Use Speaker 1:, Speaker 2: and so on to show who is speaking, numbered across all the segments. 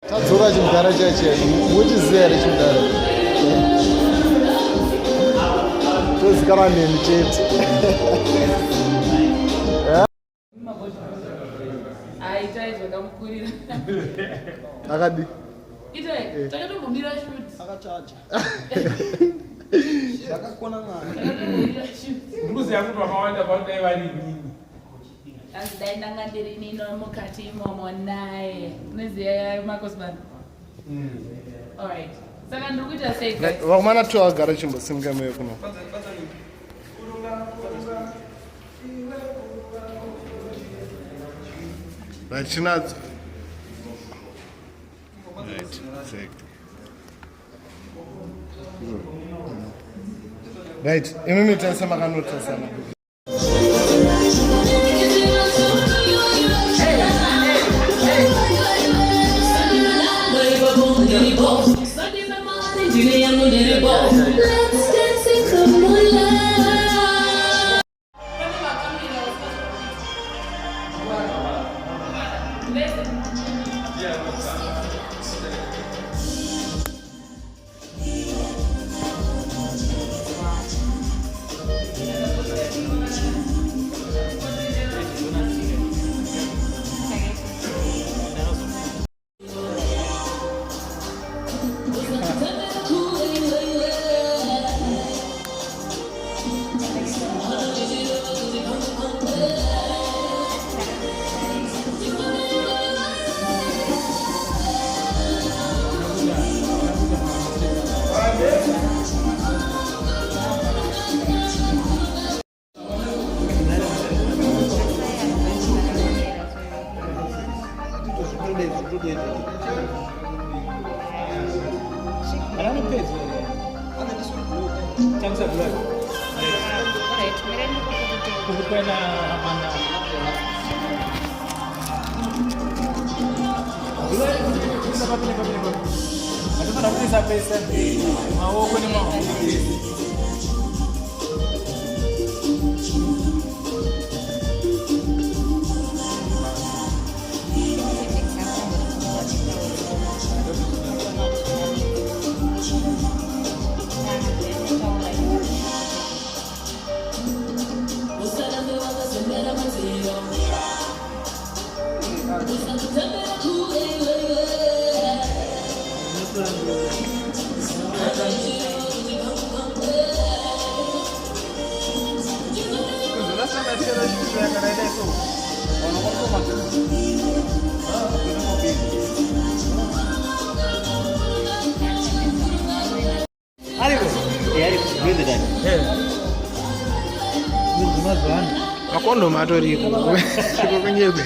Speaker 1: tadzoka chimudhara chache muchiziya here chimudhara tozikanwa nemi chete akadi
Speaker 2: zvakakona mwana
Speaker 3: dai ndanga ndiri nino mukati imomo naye unoziya makosman. Alright, saka ndiri kuita sei
Speaker 1: vakomana tu vagara chimbosimuka meyo kuno vachinadzo right imi mitarisa makanotasana
Speaker 4: Let's dance in the moonlight.
Speaker 1: makondo matoriko kunyebe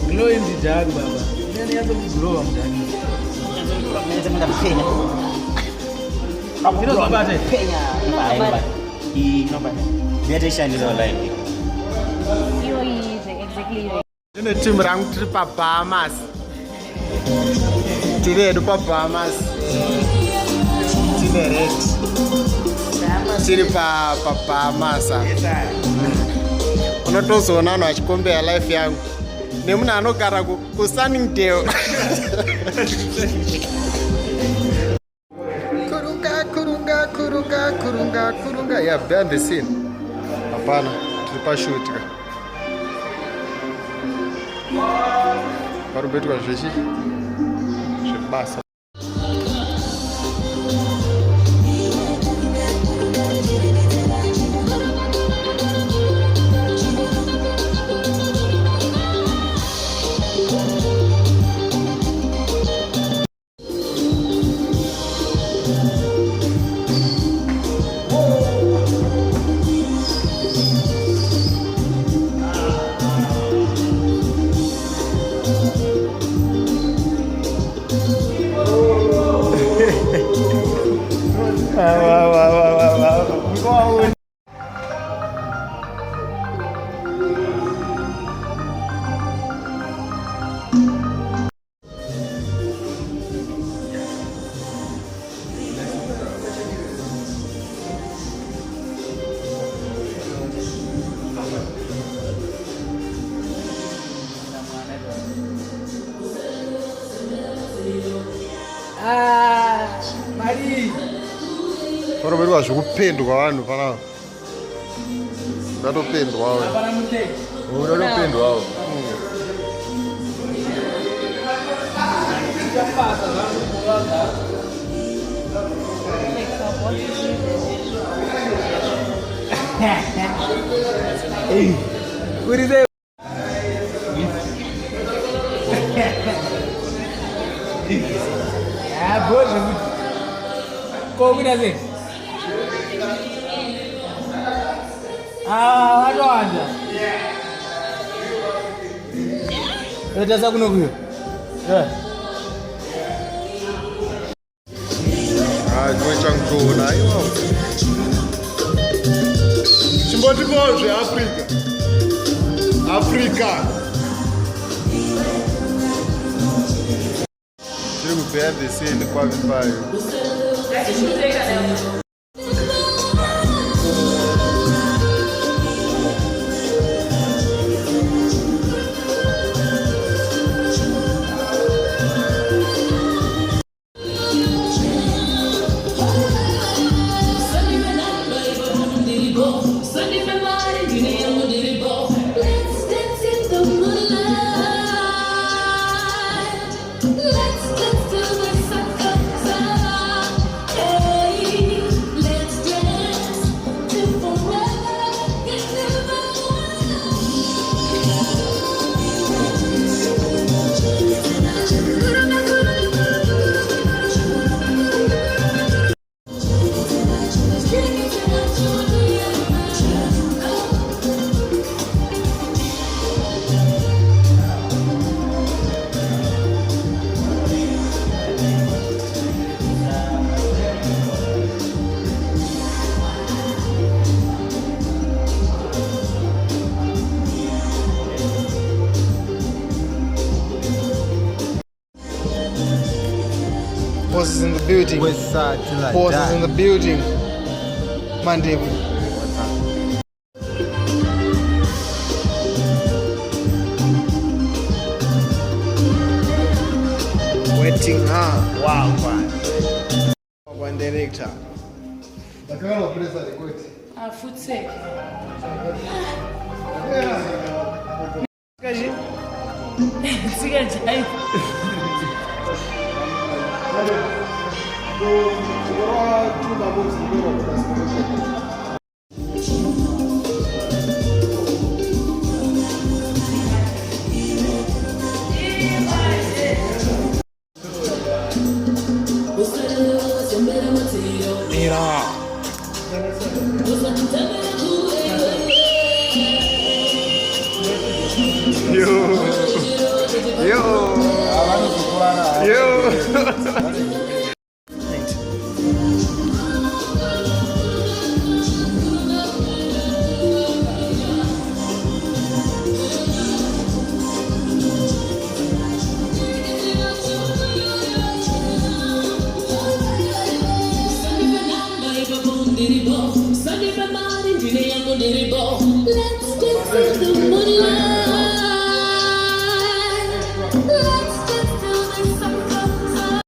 Speaker 2: glow in the dark baba nani yazo kugrow mndani
Speaker 1: ine timu rangu tiri pabahamas tiri hedu pabahamas tine red tiri pabahamas unotozoona vanhu vachikombeya life yangu nemunhu anogara kusunningdale kurunga yeah, behind the scene hapana tiri pashutika parubetwa zvebasa
Speaker 2: Mari.
Speaker 1: Para ver o jogo pendo com a ano para. Dá pendo ao.
Speaker 2: Para não ter.
Speaker 1: O dá pendo ao.
Speaker 2: Já passa, lá. Ei, what is it? Ah, boa, como que assim? Ah, aonde? Eu já sabe no Rio.
Speaker 1: Ah, Changchou na yo. Chimboti boje Africa. Africa. Tiri kupea descende kwa vimbai. Forces in the building.
Speaker 5: West side till I
Speaker 1: Forces
Speaker 5: die.
Speaker 1: in the building. Monday. Waiting her.
Speaker 5: Wow, man.
Speaker 1: One director. The kind of place that they go to.
Speaker 3: Food sake. Sikajai.
Speaker 4: Let's dance in the moonlight. Let's dance till the sun comes up.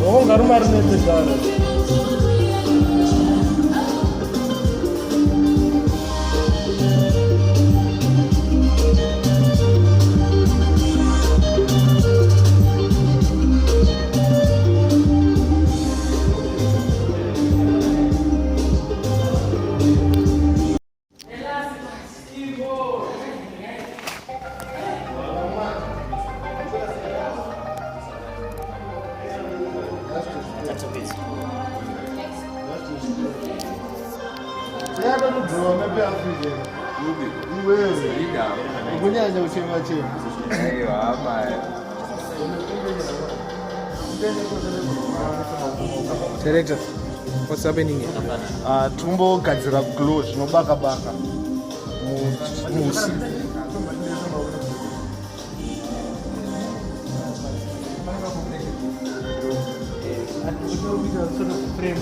Speaker 2: Oh, garumar nesse cara. kunyanya uchema chema.
Speaker 5: Aiwa hama.
Speaker 1: Director, what's happening here?
Speaker 2: Tombogadzira glow zvinobaka baka musi.
Speaker 6: Sort of frame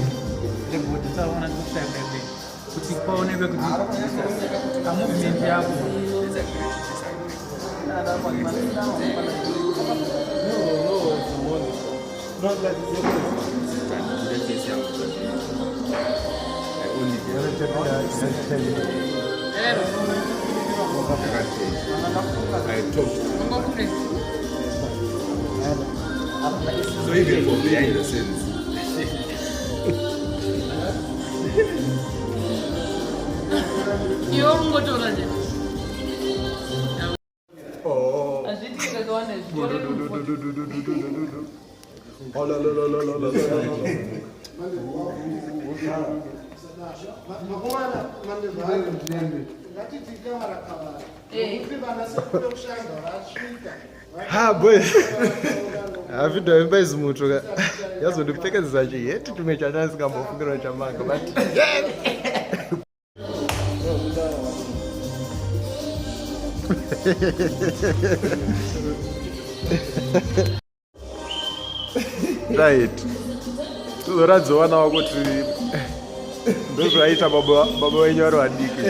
Speaker 6: the body so I want to look like kuti paonekwe kuti movement yako
Speaker 2: Not like
Speaker 5: So even from behind the scenes.
Speaker 3: Iwe ungotora nje. Azviti kakawanda zvikore
Speaker 1: Ha boy. Avido vimbai zimuto ka. Yazondipfekedzisa chiheti tumwe chandasingambofungira chamanga but right. Tuzoradzowana kuti ndozvaita baba wenyu vari vadiki.